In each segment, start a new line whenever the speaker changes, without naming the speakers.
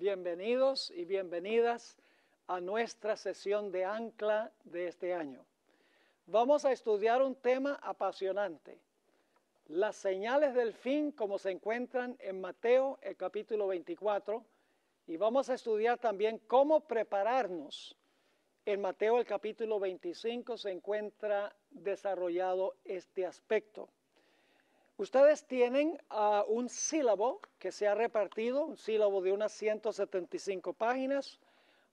Bienvenidos y bienvenidas a nuestra sesión de ancla de este año. Vamos a estudiar un tema apasionante, las señales del fin como se encuentran en Mateo, el capítulo 24, y vamos a estudiar también cómo prepararnos. En Mateo, el capítulo 25, se encuentra desarrollado este aspecto. Ustedes tienen un sílabo que se ha repartido, un sílabo de unas 175 páginas.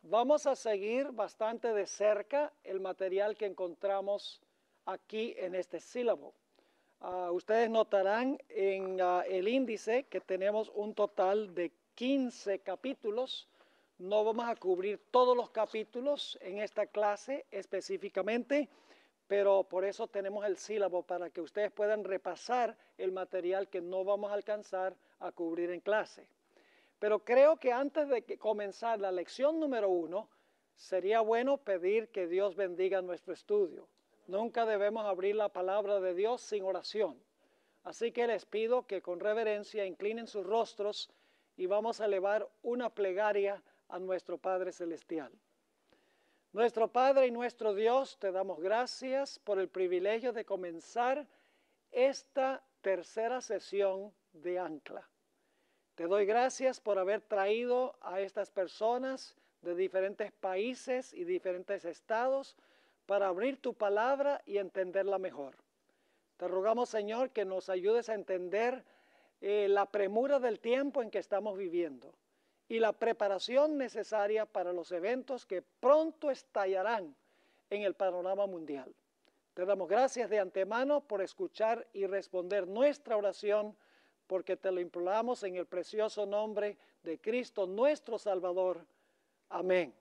Vamos a seguir bastante de cerca el material que encontramos aquí en este sílabo. Ustedes notarán en el índice que tenemos un total de 15 capítulos. No vamos a cubrir todos los capítulos en esta clase específicamente, pero por eso tenemos el sílabo para que ustedes puedan repasar el material que no vamos a alcanzar a cubrir en clase. Pero creo que antes de comenzar la lección número 1, sería bueno pedir que Dios bendiga nuestro estudio. Nunca debemos abrir la palabra de Dios sin oración. Así que les pido que con reverencia inclinen sus rostros y vamos a elevar una plegaria a nuestro Padre Celestial. Nuestro Padre y nuestro Dios, te damos gracias por el privilegio de comenzar esta tercera sesión de Ancla. Te doy gracias por haber traído a estas personas de diferentes países y diferentes estados para abrir tu palabra y entenderla mejor. Te rogamos, Señor, que nos ayudes a entender la premura del tiempo en que estamos viviendo y la preparación necesaria para los eventos que pronto estallarán en el panorama mundial. Te damos gracias de antemano por escuchar y responder nuestra oración, porque te lo imploramos en el precioso nombre de Cristo nuestro Salvador. Amén.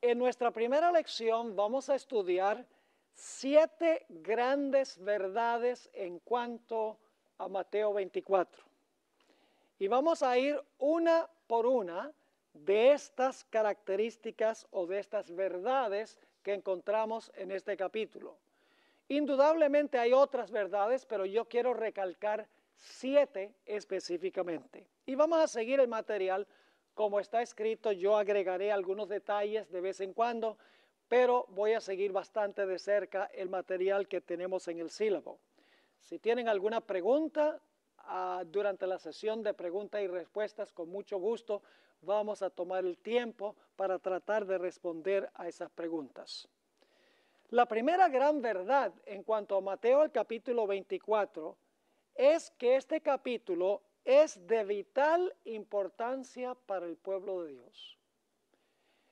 En nuestra primera lección vamos a estudiar 7 grandes verdades en cuanto a Mateo 24. Y vamos a ir una por una de estas características o de estas verdades que encontramos en este capítulo. Indudablemente hay otras verdades, pero yo quiero recalcar 7 específicamente. Y vamos a seguir el material como está escrito. Yo agregaré algunos detalles de vez en cuando, pero voy a seguir bastante de cerca el material que tenemos en el sílabo. Si tienen alguna pregunta durante la sesión de preguntas y respuestas, con mucho gusto vamos a tomar el tiempo para tratar de responder a esas preguntas. La primera gran verdad en cuanto a Mateo el capítulo 24 es que este capítulo es de vital importancia para el pueblo de Dios.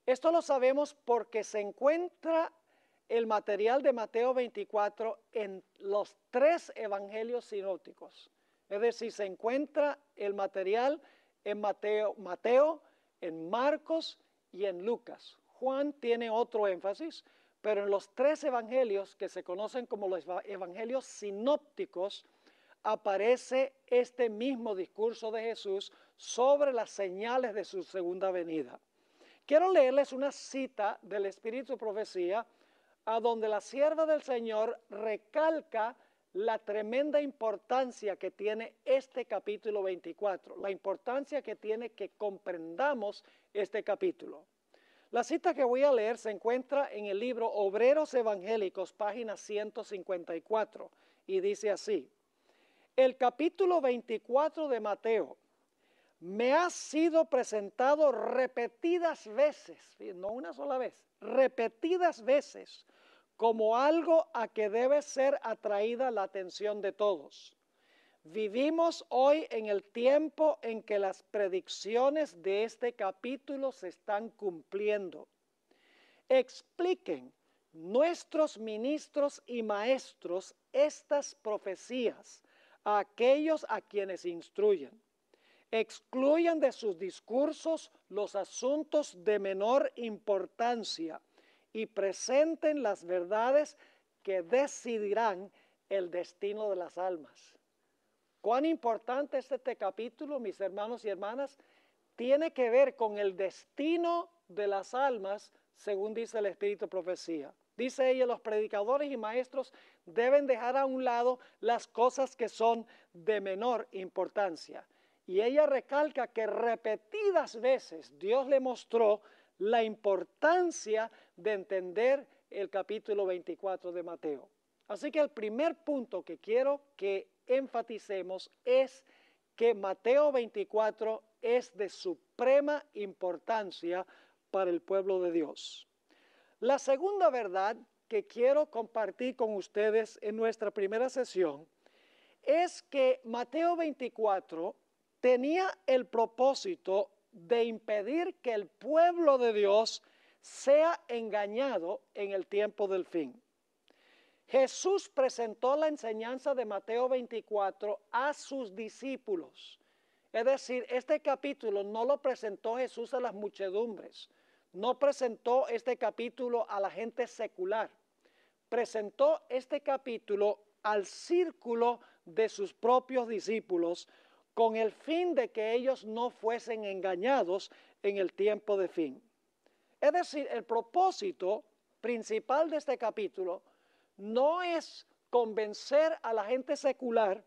Esto lo sabemos porque se encuentra el material de Mateo 24 en los 3 evangelios sinópticos. Es decir, se encuentra el material en Mateo, en Marcos y en Lucas. Juan tiene otro énfasis, pero en los 3 evangelios que se conocen como los evangelios sinópticos aparece este mismo discurso de Jesús sobre las señales de su segunda venida. Quiero leerles una cita del Espíritu de Profecía a donde la sierva del Señor recalca la tremenda importancia que tiene este capítulo 24, la importancia que tiene que comprendamos este capítulo. La cita que voy a leer se encuentra en el libro Obreros Evangélicos, página 154, y dice así: el capítulo 24 de Mateo me ha sido presentado repetidas veces, no una sola vez, repetidas veces, como algo a que debe ser atraída la atención de todos. Vivimos hoy en el tiempo en que las predicciones de este capítulo se están cumpliendo. Expliquen nuestros ministros y maestros estas profecías a aquellos a quienes instruyen. Excluyan de sus discursos los asuntos de menor importancia y presenten las verdades que decidirán el destino de las almas. ¿Cuán importante es este capítulo, mis hermanos y hermanas? Tiene que ver con el destino de las almas, según dice el Espíritu de Profecía. Dice ella, los predicadores y maestros deben dejar a un lado las cosas que son de menor importancia Y ella recalca que repetidas veces Dios le mostró la importancia de entender el capítulo 24 de Mateo. Así que el primer punto que quiero que enfaticemos es que Mateo 24 es de suprema importancia para el pueblo de Dios. La segunda verdad que quiero compartir con ustedes en nuestra primera sesión es que Mateo 24 tenía el propósito de impedir que el pueblo de Dios sea engañado en el tiempo del fin. Jesús presentó la enseñanza de Mateo 24 a sus discípulos. Es decir, este capítulo no lo presentó Jesús a las muchedumbres, no presentó este capítulo a la gente secular, presentó este capítulo al círculo de sus propios discípulos con el fin de que ellos no fuesen engañados en el tiempo de fin. Es decir, el propósito principal de este capítulo no es convencer a la gente secular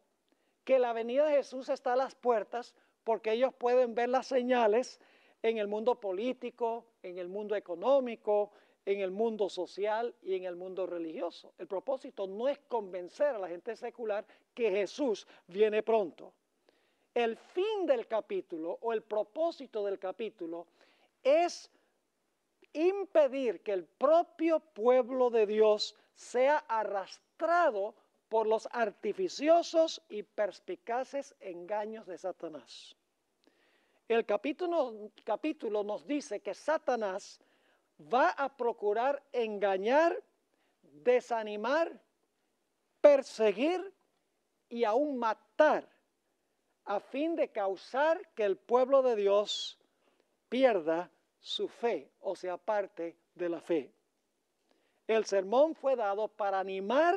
que la venida de Jesús está a las puertas porque ellos pueden ver las señales en el mundo político, en el mundo económico, en el mundo social y en el mundo religioso. El propósito no es convencer a la gente secular que Jesús viene pronto. El fin del capítulo o el propósito del capítulo es impedir que el propio pueblo de Dios sea arrastrado por los artificiosos y perspicaces engaños de Satanás. El capítulo nos dice que Satanás va a procurar engañar, desanimar, perseguir y aún matar a fin de causar que el pueblo de Dios pierda su fe o se aparte de la fe. El sermón fue dado para animar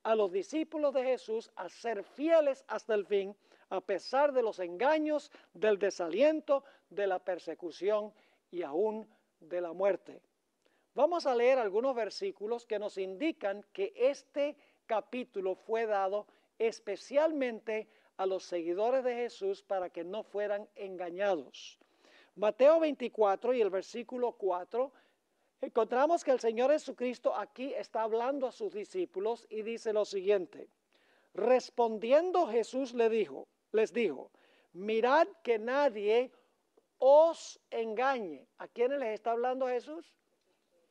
a los discípulos de Jesús a ser fieles hasta el fin, a pesar de los engaños, del desaliento, de la persecución y aún de la muerte. Vamos a leer algunos versículos que nos indican que este capítulo fue dado especialmente a los seguidores de Jesús para que no fueran engañados. Mateo 24 y el versículo 4, encontramos que el Señor Jesucristo aquí está hablando a sus discípulos y dice lo siguiente: respondiendo Jesús les dijo, mirad que nadie os engañe. ¿A quiénes les está hablando Jesús?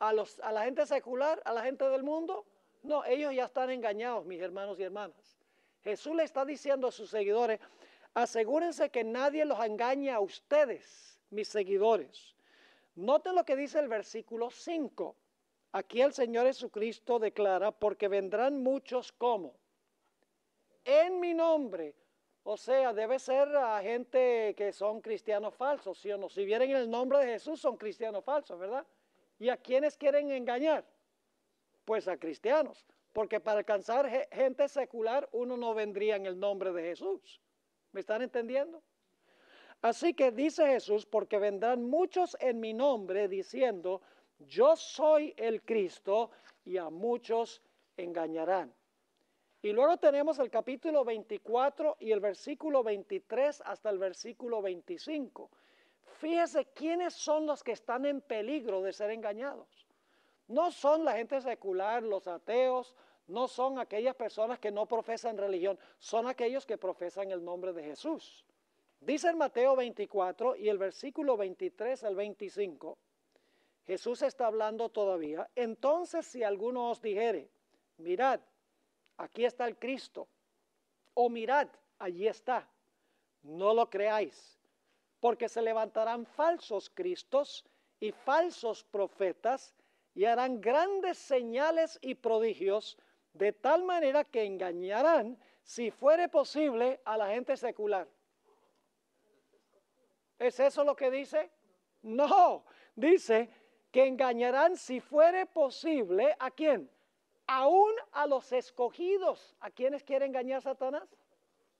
¿A la gente secular? ¿A la gente del mundo? No, ellos ya están engañados, mis hermanos y hermanas. Jesús le está diciendo a sus seguidores, asegúrense que nadie los engañe a ustedes, mis seguidores. Noten lo que dice el versículo 5. Aquí el Señor Jesucristo declara, porque vendrán muchos como en mi nombre. O sea, debe ser a gente que son cristianos falsos, ¿sí o no? Si vienen en el nombre de Jesús son cristianos falsos, ¿verdad? ¿Y a quiénes quieren engañar? Pues a cristianos, porque para alcanzar gente secular uno no vendría en el nombre de Jesús. ¿Me están entendiendo? Así que dice Jesús, porque vendrán muchos en mi nombre diciendo, yo soy el Cristo, y a muchos engañarán. Y luego tenemos el capítulo 24 y el versículo 23 hasta el versículo 25. Fíjese quiénes son los que están en peligro de ser engañados. No son la gente secular, los ateos, no son aquellas personas que no profesan religión, son aquellos que profesan el nombre de Jesús. Dice en Mateo 24 y el versículo 23 al 25, Jesús está hablando todavía. Entonces si alguno os dijere, mirad, aquí está el Cristo, o mirad, allí está, no lo creáis, porque se levantarán falsos cristos y falsos profetas y harán grandes señales y prodigios, de tal manera que engañarán, si fuere posible, a la gente secular. ¿Es eso lo que dice? No, dice que engañarán, si fuere posible, ¿a quién? Aún a los escogidos. ¿A quiénes quiere engañar Satanás?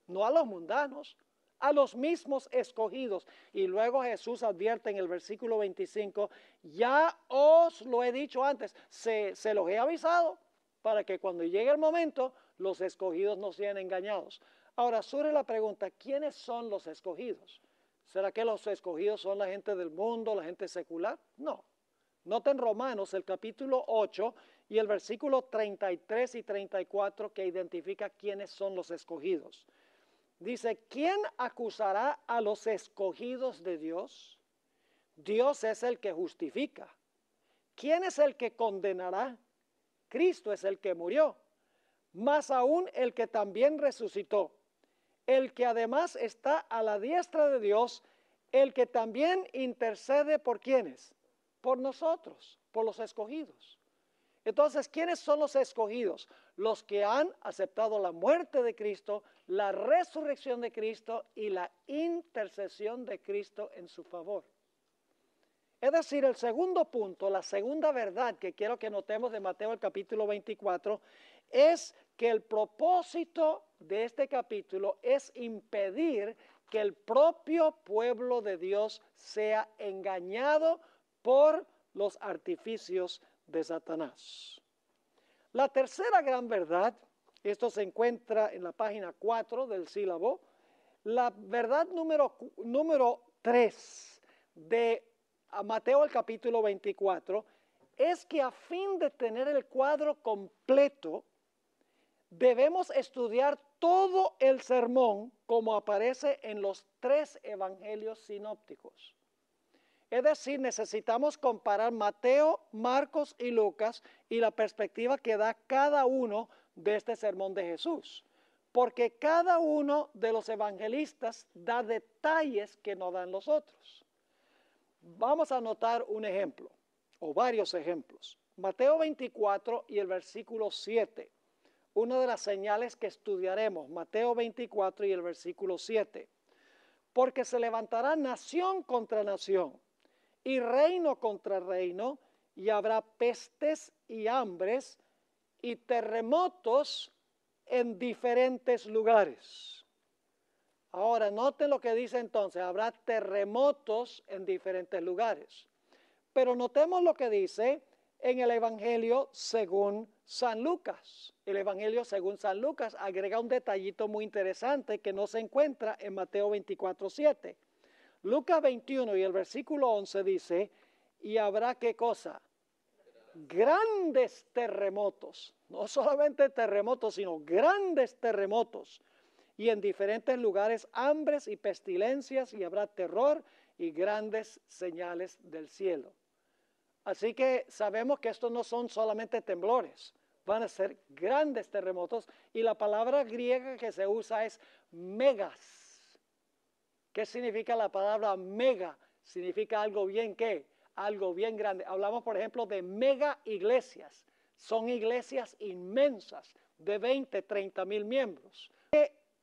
No a los mundanos, a los mismos escogidos. Y luego Jesús advierte en el versículo 25, ya os lo he dicho antes, se los he avisado para que cuando llegue el momento los escogidos no sean engañados. Ahora surge la pregunta, ¿quiénes son los escogidos? ¿Será que los escogidos son la gente del mundo, la gente secular? No. Noten Romanos el capítulo 8 y el versículo 33 y 34 que identifica quiénes son los escogidos. Dice, ¿quién acusará a los escogidos de Dios? Dios es el que justifica. ¿Quién es el que condenará? Cristo es el que murió, más aún el que también resucitó, el que además está a la diestra de Dios, el que también intercede por ¿quiénes? Por nosotros, por los escogidos. Entonces, ¿quiénes son los escogidos? Los que han aceptado la muerte de Cristo, la resurrección de Cristo y la intercesión de Cristo en su favor. Es decir, el segundo punto, la segunda verdad que quiero que notemos de Mateo el capítulo 24, es que el propósito de este capítulo es impedir que el propio pueblo de Dios sea engañado por los artificios de Satanás. La tercera gran verdad, esto se encuentra en la página 4 del sílabo, la verdad número 3 de Mateo el capítulo 24, es que a fin de tener el cuadro completo, debemos estudiar todo el sermón como aparece en los 3 evangelios sinópticos. Es decir, necesitamos comparar Mateo, Marcos y Lucas y la perspectiva que da cada uno de este sermón de Jesús. Porque cada uno de los evangelistas da detalles que no dan los otros. Vamos a notar un ejemplo, o varios ejemplos. Mateo 24 y el versículo 7. Una de las señales que estudiaremos, Mateo 24 y el versículo 7. Porque se levantará nación contra nación y reino contra reino, y habrá pestes y hambres y terremotos en diferentes lugares. Ahora, noten lo que dice entonces, habrá terremotos en diferentes lugares. Pero notemos lo que dice en el Evangelio según San Lucas. El Evangelio según San Lucas agrega un detallito muy interesante que no se encuentra en Mateo 24:7. Lucas 21 y el versículo 11 dice, y habrá ¿qué cosa? Grandes terremotos, no solamente terremotos, sino grandes terremotos, y en diferentes lugares hambres y pestilencias, y habrá terror y grandes señales del cielo. Así que sabemos que estos no son solamente temblores, van a ser grandes terremotos, y la palabra griega que se usa es megas. ¿Qué significa la palabra mega? Significa algo bien, ¿qué? Algo bien grande. Hablamos, por ejemplo, de mega iglesias. Son iglesias inmensas de 20, 30 mil miembros.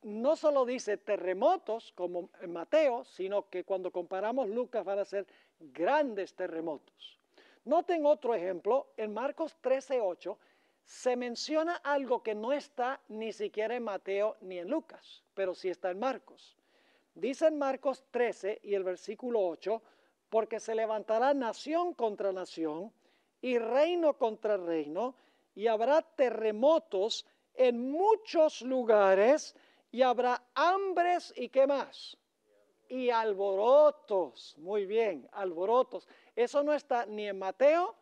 No solo dice terremotos, como en Mateo, sino que cuando comparamos Lucas van a ser grandes terremotos. Noten otro ejemplo, en Marcos 13:8 se menciona algo que no está ni siquiera en Mateo ni en Lucas, pero sí está en Marcos. Dice en Marcos 13 y el versículo 8, porque se levantará nación contra nación y reino contra reino, y habrá terremotos en muchos lugares, y habrá hambres y ¿qué más? Y alborotos. Muy bien, alborotos. Eso no está ni en Mateo,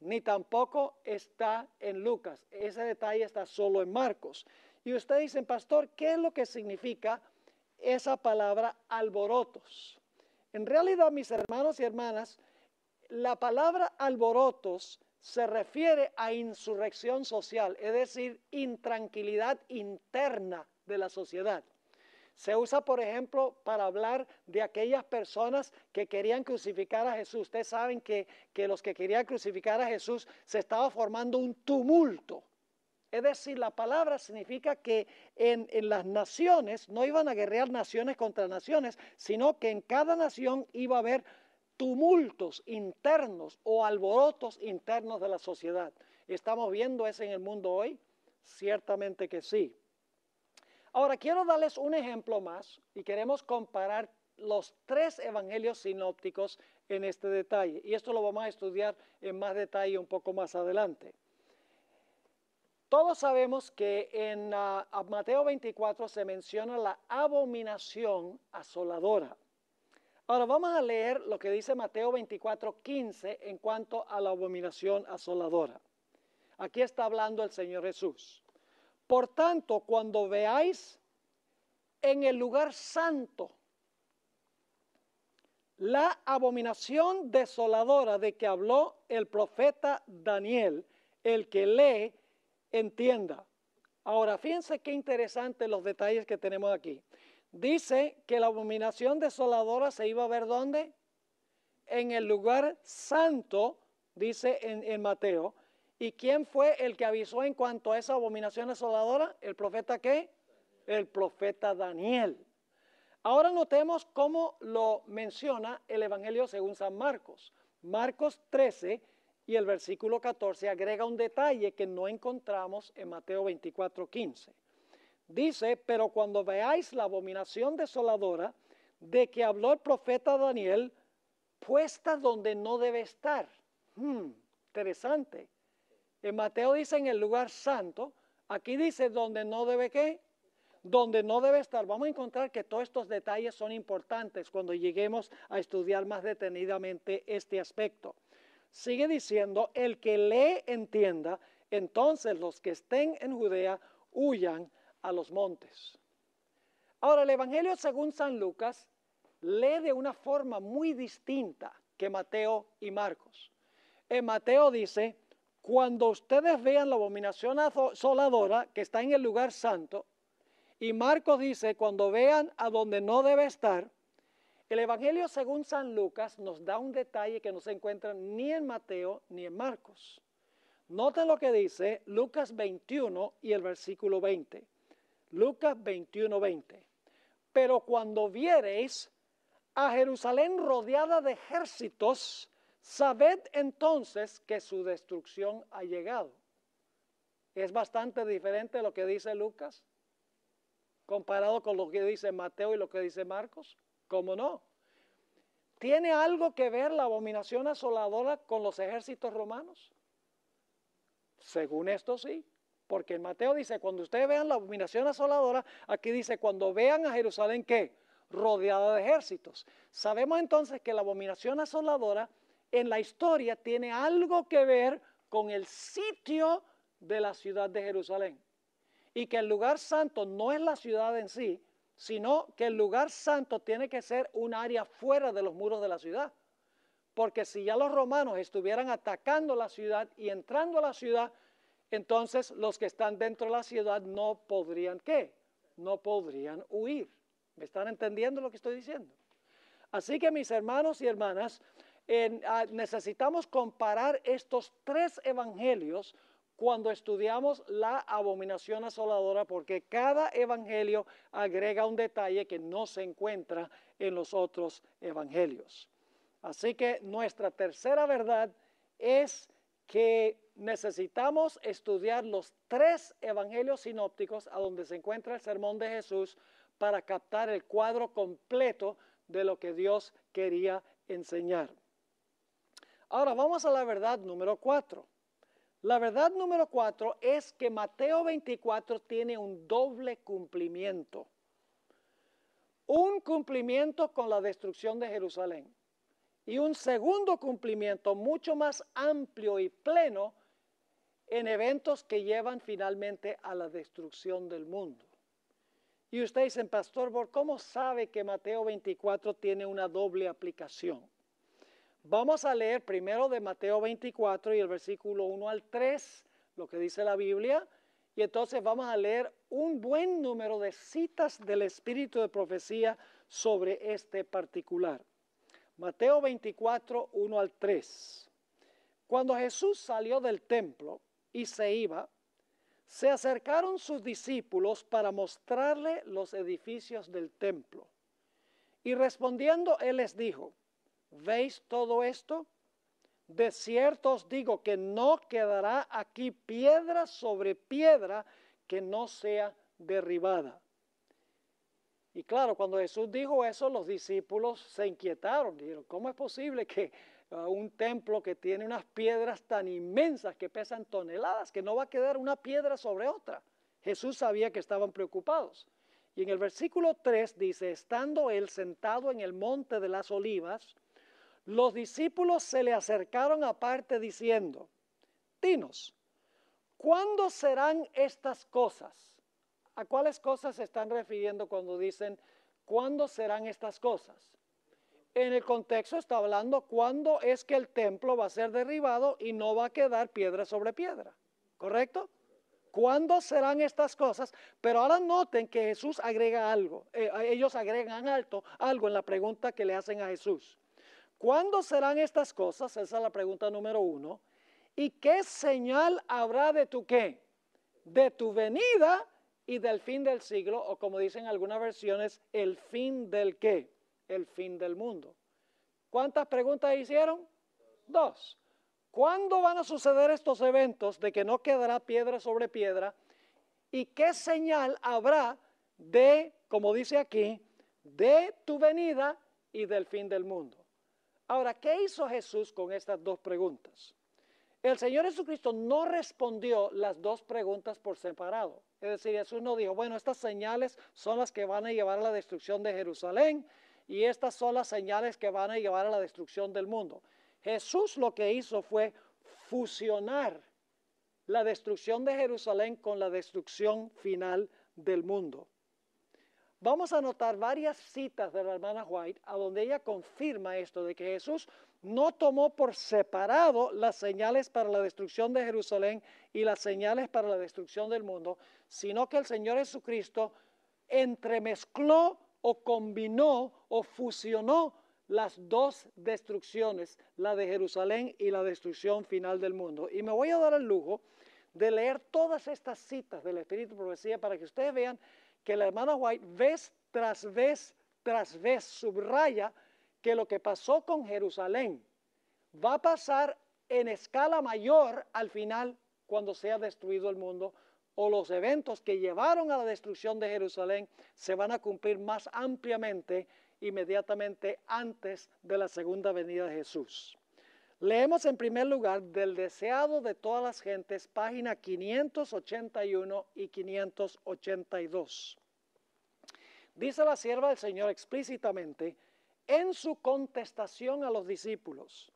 ni tampoco está en Lucas. Ese detalle está solo en Marcos. Y ustedes dicen, pastor, ¿qué es lo que significa esa palabra alborotos? En realidad, mis hermanos y hermanas, la palabra alborotos se refiere a insurrección social, es decir, intranquilidad interna de la sociedad. Se usa, por ejemplo, para hablar de aquellas personas que querían crucificar a Jesús. Ustedes saben que los que querían crucificar a Jesús se estaba formando un tumulto. Es decir, la palabra significa que en las naciones no iban a guerrear naciones contra naciones, sino que en cada nación iba a haber tumultos internos o alborotos internos de la sociedad. ¿Estamos viendo eso en el mundo hoy? Ciertamente que sí. Ahora, quiero darles un ejemplo más y queremos comparar los 3 evangelios sinópticos en este detalle. Y esto lo vamos a estudiar en más detalle un poco más adelante. Todos sabemos que en Mateo 24 se menciona la abominación asoladora. Ahora vamos a leer lo que dice Mateo 24:15 en cuanto a la abominación asoladora. Aquí está hablando el Señor Jesús. Por tanto, cuando veáis en el lugar santo la abominación desoladora de que habló el profeta Daniel, el que lee, entienda. Ahora, fíjense qué interesante los detalles que tenemos aquí. Dice que la abominación desoladora se iba a ver ¿dónde? En el lugar santo, dice en Mateo. ¿Y quién fue el que avisó en cuanto a esa abominación desoladora? ¿El profeta qué? El profeta Daniel. Ahora notemos cómo lo menciona el Evangelio según San Marcos. Marcos 13 y el versículo 14 agrega un detalle que no encontramos en Mateo 24:15. Dice, pero cuando veáis la abominación desoladora de que habló el profeta Daniel, puesta donde no debe estar. Interesante. En Mateo dice en el lugar santo, aquí dice donde no debe ¿qué? Donde no debe estar. Vamos a encontrar que todos estos detalles son importantes cuando lleguemos a estudiar más detenidamente este aspecto. Sigue diciendo, el que lee entienda, entonces los que estén en Judea huyan a los montes. Ahora, el Evangelio según San Lucas lee de una forma muy distinta que Mateo y Marcos. En Mateo dice, cuando ustedes vean la abominación asoladora que está en el lugar santo, y Marcos dice, cuando vean a donde no debe estar. El Evangelio según San Lucas nos da un detalle que no se encuentra ni en Mateo ni en Marcos. Noten lo que dice Lucas 21 y el versículo 20. Lucas 21:20. Pero cuando viereis a Jerusalén rodeada de ejércitos, sabed entonces que su destrucción ha llegado. Es bastante diferente lo que dice Lucas comparado con lo que dice Mateo y lo que dice Marcos. ¿Cómo no? ¿Tiene algo que ver la abominación asoladora con los ejércitos romanos? Según esto sí, porque en Mateo dice, cuando ustedes vean la abominación asoladora, aquí dice, cuando vean a Jerusalén, ¿qué? Rodeada de ejércitos. Sabemos entonces que la abominación asoladora en la historia tiene algo que ver con el sitio de la ciudad de Jerusalén. Y que el lugar santo no es la ciudad en sí, sino que el lugar santo tiene que ser un área fuera de los muros de la ciudad. Porque si ya los romanos estuvieran atacando la ciudad y entrando a la ciudad, entonces los que están dentro de la ciudad no podrían, ¿qué? No podrían huir. ¿Me están entendiendo lo que estoy diciendo? Así que mis hermanos y hermanas, necesitamos comparar estos tres evangelios cuando estudiamos la abominación asoladora, porque cada evangelio agrega un detalle que no se encuentra en los otros evangelios. Así que nuestra tercera verdad es que necesitamos estudiar los tres evangelios sinópticos a donde se encuentra el sermón de Jesús para captar el cuadro completo de lo que Dios quería enseñar. Ahora vamos a la verdad número 4. La verdad número 4 es que Mateo 24 tiene un doble cumplimiento. Un cumplimiento con la destrucción de Jerusalén y un segundo cumplimiento mucho más amplio y pleno en eventos que llevan finalmente a la destrucción del mundo. Y ustedes dicen, Pastor, ¿cómo sabe que Mateo 24 tiene una doble aplicación? Vamos a leer primero de Mateo 24 y el versículo 1 al 3, lo que dice la Biblia, y entonces vamos a leer un buen número de citas del Espíritu de profecía sobre este particular. Mateo 24, 1 al 3. Cuando Jesús salió del templo y se iba, se acercaron sus discípulos para mostrarle los edificios del templo. Y respondiendo, él les dijo, ¿veis todo esto? De cierto os digo que no quedará aquí piedra sobre piedra que no sea derribada. Y claro, cuando Jesús dijo eso, los discípulos se inquietaron. Dijeron, ¿cómo es posible que un templo que tiene unas piedras tan inmensas que pesan toneladas, que no va a quedar una piedra sobre otra. Jesús sabía que estaban preocupados. Y en el versículo 3 dice, estando él sentado en el monte de las olivas, los discípulos se le acercaron aparte diciendo, dinos, ¿cuándo serán estas cosas? ¿A cuáles cosas se están refiriendo cuando dicen, ¿cuándo serán estas cosas? En el contexto está hablando cuándo es que el templo va a ser derribado y no va a quedar piedra sobre piedra, ¿correcto? ¿Cuándo serán estas cosas? Pero ahora noten que Jesús agrega algo, ellos agregan algo en la pregunta que le hacen a Jesús. ¿Cuándo serán estas cosas? Esa es la pregunta número 1. ¿Y qué señal habrá de tu qué? De tu venida y del fin del siglo, o como dicen algunas versiones, el fin del qué? El fin del mundo. ¿Cuántas preguntas hicieron? 2. ¿Cuándo van a suceder estos eventos de que no quedará piedra sobre piedra? ¿Y qué señal habrá de, como dice aquí, de tu venida y del fin del mundo? Ahora, ¿qué hizo Jesús con estas 2 preguntas? El Señor Jesucristo no respondió las 2 preguntas por separado. Es decir, Jesús no dijo, bueno, estas señales son las que van a llevar a la destrucción de Jerusalén y estas son las señales que van a llevar a la destrucción del mundo. Jesús lo que hizo fue fusionar la destrucción de Jerusalén con la destrucción final del mundo. Vamos a notar varias citas de la hermana White a donde ella confirma esto de que Jesús no tomó por separado las señales para la destrucción de Jerusalén y las señales para la destrucción del mundo, sino que el Señor Jesucristo entremezcló o combinó o fusionó las 2 destrucciones, la de Jerusalén y la destrucción final del mundo. Y me voy a dar el lujo de leer todas estas citas del Espíritu de Profecía para que ustedes vean que la hermana White vez tras vez subraya que lo que pasó con Jerusalén va a pasar en escala mayor al final cuando sea destruido el mundo, o los eventos que llevaron a la destrucción de Jerusalén se van a cumplir más ampliamente inmediatamente antes de la segunda venida de Jesús. Leemos en primer lugar del deseado de todas las gentes, página 581 y 582. Dice la sierva del Señor explícitamente, en su contestación a los discípulos,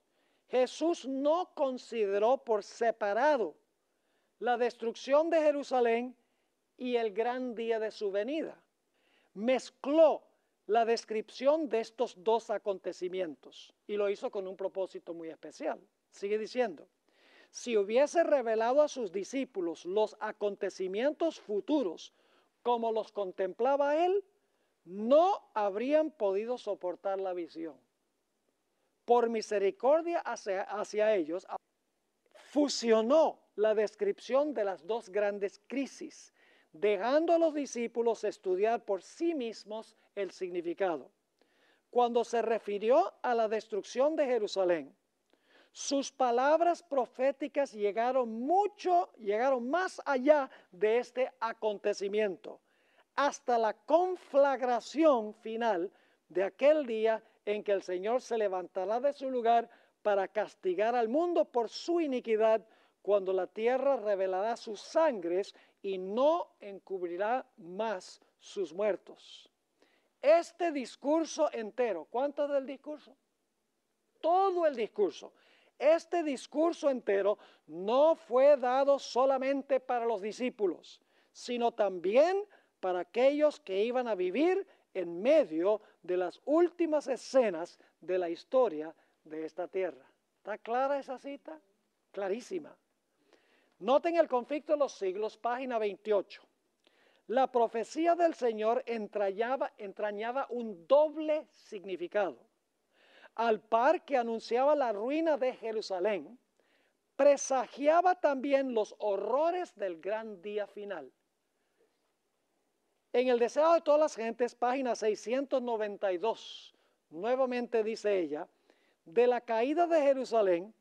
Jesús no consideró por separado la destrucción de Jerusalén y el gran día de su venida. Mezcló la descripción de estos 2 acontecimientos y lo hizo con un propósito muy especial. Sigue diciendo, si hubiese revelado a sus discípulos los acontecimientos futuros como los contemplaba él, no habrían podido soportar la visión. Por misericordia hacia ellos, fusionó la descripción de las 2 grandes crisis, dejando a los discípulos estudiar por sí mismos el significado. Cuando se refirió a la destrucción de Jerusalén, sus palabras proféticas llegaron más allá de este acontecimiento, hasta la conflagración final de aquel día en que el Señor se levantará de su lugar para castigar al mundo por su iniquidad, cuando la tierra revelará sus sangres y no encubrirá más sus muertos. Este discurso entero, ¿cuánto del discurso? Todo el discurso. Este discurso entero no fue dado solamente para los discípulos, sino también para aquellos que iban a vivir en medio de las últimas escenas de la historia de esta tierra. ¿Está clara esa cita? Clarísima. Noten el conflicto de los siglos, página 28. La profecía del Señor entrañaba un doble significado. Al par que anunciaba la ruina de Jerusalén, presagiaba también los horrores del gran día final. En el deseo de todas las gentes, página 692, nuevamente dice ella, de la caída de Jerusalén,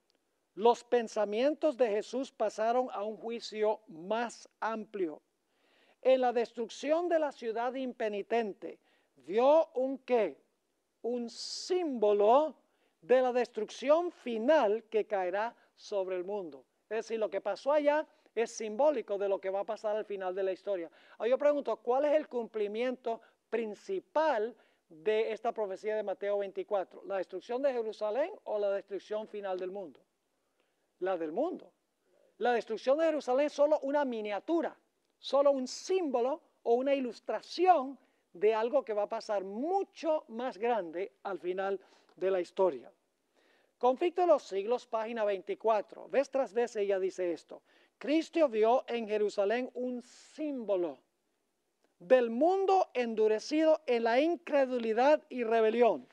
los pensamientos de Jesús pasaron a un juicio más amplio. En la destrucción de la ciudad impenitente, vio un símbolo de la destrucción final que caerá sobre el mundo. Es decir, lo que pasó allá es simbólico de lo que va a pasar al final de la historia. Ahora yo pregunto, ¿cuál es el cumplimiento principal de esta profecía de Mateo 24? ¿La destrucción de Jerusalén o la destrucción final del mundo? La del mundo. La destrucción de Jerusalén es solo una miniatura, solo un símbolo o una ilustración de algo que va a pasar mucho más grande al final de la historia. Conflicto de los siglos, página 24. Vez tras vez ella dice esto. Cristo vio en Jerusalén un símbolo del mundo endurecido en la incredulidad y rebelión,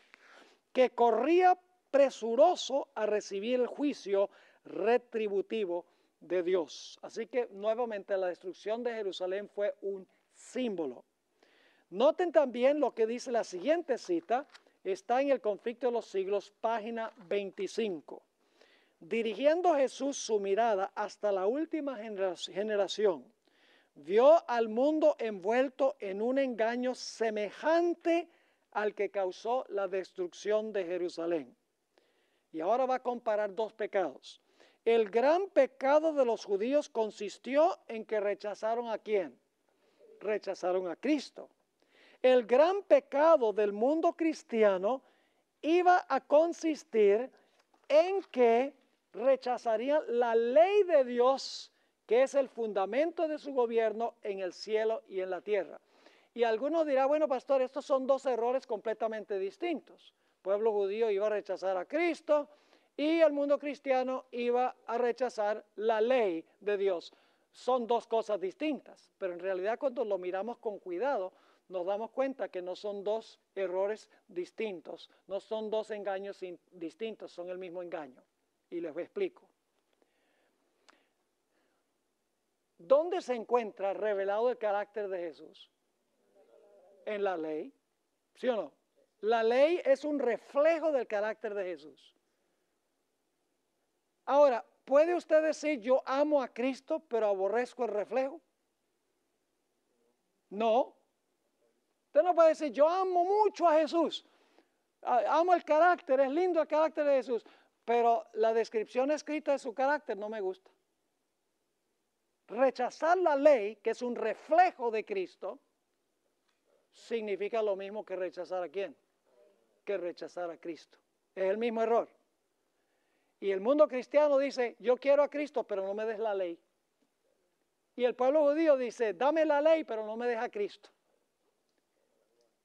que corría presuroso a recibir el juicio retributivo de Dios. Así que nuevamente la destrucción de Jerusalén fue un símbolo. Noten también lo que dice la siguiente cita, está en el Conflicto de los Siglos, página 25. Dirigiendo Jesús su mirada hasta la última generación, vio al mundo envuelto en un engaño semejante al que causó la destrucción de Jerusalén. Y ahora va a comparar dos pecados. El gran pecado de los judíos consistió en que rechazaron ¿a quién? Rechazaron a Cristo. El gran pecado del mundo cristiano iba a consistir en que rechazarían la ley de Dios, que es el fundamento de su gobierno en el cielo y en la tierra. Y algunos dirán, bueno, pastor, estos son dos errores completamente distintos. El pueblo judío iba a rechazar a Cristo y el mundo cristiano iba a rechazar la ley de Dios. Son dos cosas distintas, pero en realidad cuando lo miramos con cuidado, nos damos cuenta que no son dos errores distintos, no son dos engaños distintos, son el mismo engaño. Y les explico. ¿Dónde se encuentra revelado el carácter de Jesús? En la ley, ¿sí o no? La ley es un reflejo del carácter de Jesús. Ahora, ¿puede usted decir yo amo a Cristo pero aborrezco el reflejo? No. Usted no puede decir, yo amo mucho a Jesús, amo el carácter, es lindo el carácter de Jesús, pero la descripción escrita de su carácter no me gusta. Rechazar la ley, que es un reflejo de Cristo, significa lo mismo que rechazar a quién, que rechazar a Cristo. Es el mismo error. Y el mundo cristiano dice, yo quiero a Cristo, pero no me des la ley. Y el pueblo judío dice, dame la ley, pero no me des a Cristo.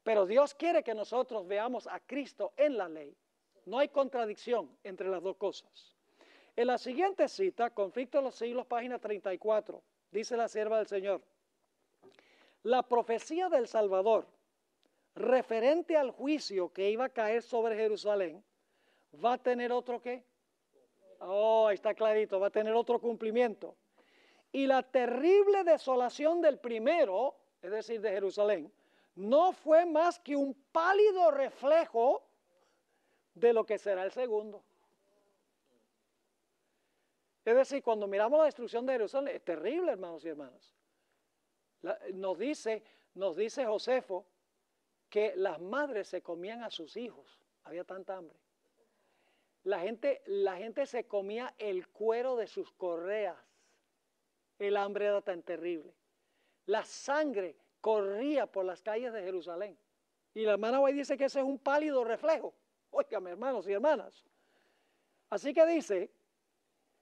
Pero Dios quiere que nosotros veamos a Cristo en la ley. No hay contradicción entre las dos cosas. En la siguiente cita, Conflicto de los Siglos, página 34, dice la sierva del Señor, la profecía del Salvador, referente al juicio que iba a caer sobre Jerusalén, va a tener otro ¿qué? Oh, está clarito, va a tener otro cumplimiento. Y la terrible desolación del primero, es decir, de Jerusalén, no fue más que un pálido reflejo de lo que será el segundo. Es decir, cuando miramos la destrucción de Jerusalén, es terrible, hermanos y hermanas. Nos dice Josefo que las madres se comían a sus hijos, había tanta hambre. La gente se comía el cuero de sus correas, el hambre era tan terrible. La sangre corría por las calles de Jerusalén. Y la hermana White dice que ese es un pálido reflejo. Óigame, hermanos y hermanas. Así que dice,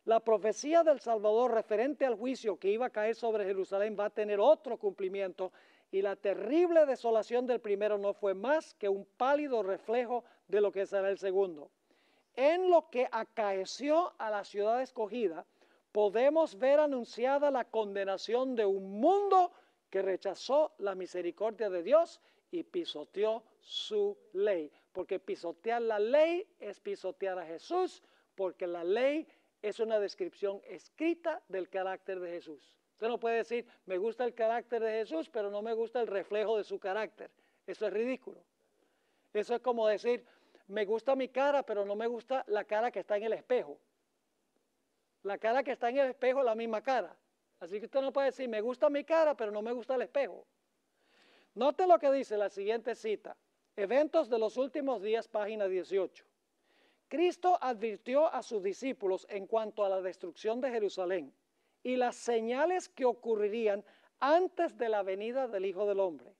la profecía del Salvador referente al juicio que iba a caer sobre Jerusalén va a tener otro cumplimiento y la terrible desolación del primero no fue más que un pálido reflejo de lo que será el segundo. En lo que acaeció a la ciudad escogida, podemos ver anunciada la condenación de un mundo que rechazó la misericordia de Dios y pisoteó su ley. Porque pisotear la ley es pisotear a Jesús, porque la ley es una descripción escrita del carácter de Jesús. Usted no puede decir, me gusta el carácter de Jesús, pero no me gusta el reflejo de su carácter. Eso es ridículo. Eso es como decir, me gusta mi cara, pero no me gusta la cara que está en el espejo. La cara que está en el espejo es la misma cara. Así que usted no puede decir, me gusta mi cara, pero no me gusta el espejo. Note lo que dice la siguiente cita. Eventos de los últimos días, página 18. Cristo advirtió a sus discípulos en cuanto a la destrucción de Jerusalén y las señales que ocurrirían antes de la venida del Hijo del Hombre.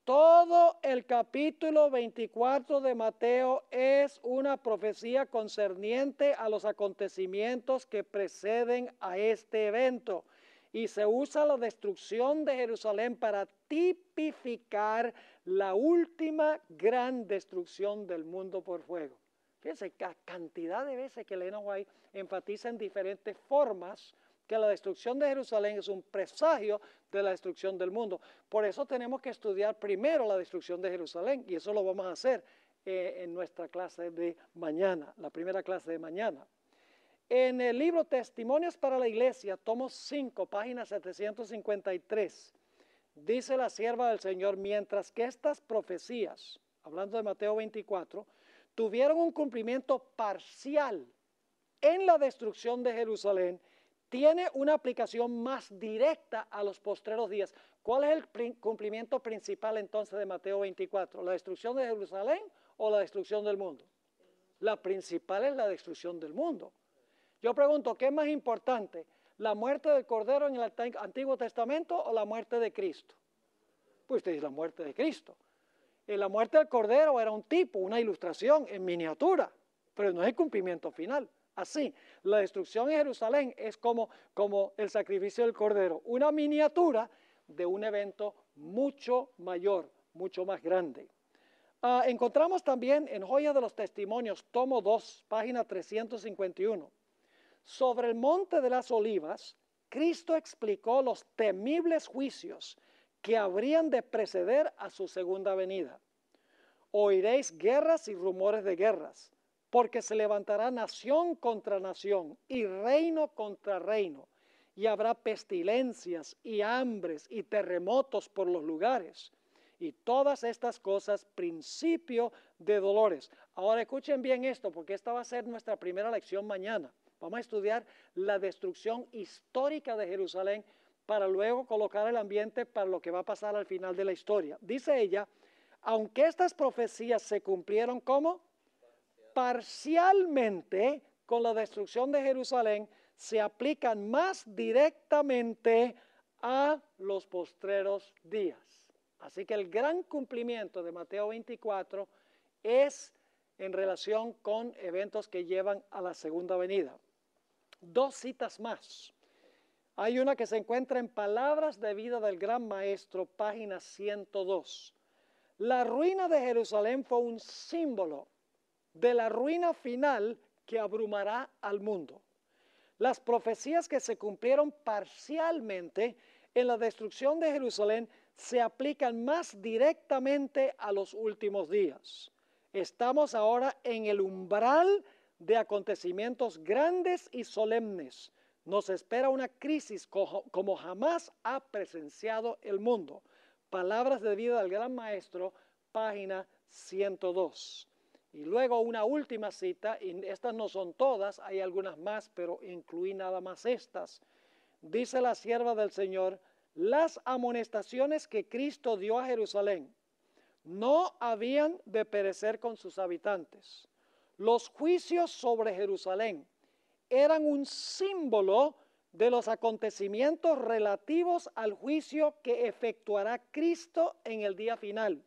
Todo el capítulo 24 de Mateo es una profecía concerniente a los acontecimientos que preceden a este evento. Y se usa la destrucción de Jerusalén para tipificar la última gran destrucción del mundo por fuego. Fíjense, la cantidad de veces que Elena White enfatiza en diferentes formas que la destrucción de Jerusalén es un presagio de la destrucción del mundo. Por eso tenemos que estudiar primero la destrucción de Jerusalén, y eso lo vamos a hacer en nuestra clase de mañana, la primera clase de mañana. En el libro Testimonios para la Iglesia, tomo 5, página 753, dice la sierva del Señor: mientras que estas profecías, hablando de Mateo 24, tuvieron un cumplimiento parcial en la destrucción de Jerusalén, tiene una aplicación más directa a los postreros días. ¿Cuál es el cumplimiento principal entonces de Mateo 24? ¿La destrucción de Jerusalén o la destrucción del mundo? La principal es la destrucción del mundo. Yo pregunto, ¿qué es más importante? ¿La muerte del Cordero en el Antiguo Testamento o la muerte de Cristo? Pues usted dice la muerte de Cristo. Y la muerte del Cordero era un tipo, una ilustración en miniatura, pero no es el cumplimiento final. Así, la destrucción en Jerusalén es como el sacrificio del Cordero, una miniatura de un evento mucho mayor, mucho más grande. Encontramos también en Joya de los Testimonios, tomo 2, página 351. Sobre el Monte de las Olivas, Cristo explicó los temibles juicios que habrían de preceder a su segunda venida. Oiréis guerras y rumores de guerras, porque se levantará nación contra nación y reino contra reino, y habrá pestilencias y hambres y terremotos por los lugares, y todas estas cosas principio de dolores. Ahora escuchen bien esto, porque esta va a ser nuestra primera lección mañana. Vamos a estudiar la destrucción histórica de Jerusalén para luego colocar el ambiente para lo que va a pasar al final de la historia. Dice ella, aunque estas profecías se cumplieron como parcialmente con la destrucción de Jerusalén, se aplican más directamente a los postreros días. Así que el gran cumplimiento de Mateo 24 es en relación con eventos que llevan a la segunda venida. 2 citas más. Hay una que se encuentra en Palabras de Vida del Gran Maestro, página 102. La ruina de Jerusalén fue un símbolo de la ruina final que abrumará al mundo. Las profecías que se cumplieron parcialmente en la destrucción de Jerusalén se aplican más directamente a los últimos días. Estamos ahora en el umbral de acontecimientos grandes y solemnes. Nos espera una crisis como jamás ha presenciado el mundo. Palabras de Vida del Gran Maestro, página 102. Y luego una última cita, y estas no son todas, hay algunas más, pero incluí nada más estas. Dice la sierva del Señor, las amonestaciones que Cristo dio a Jerusalén no habían de perecer con sus habitantes. Los juicios sobre Jerusalén eran un símbolo de los acontecimientos relativos al juicio que efectuará Cristo en el día final,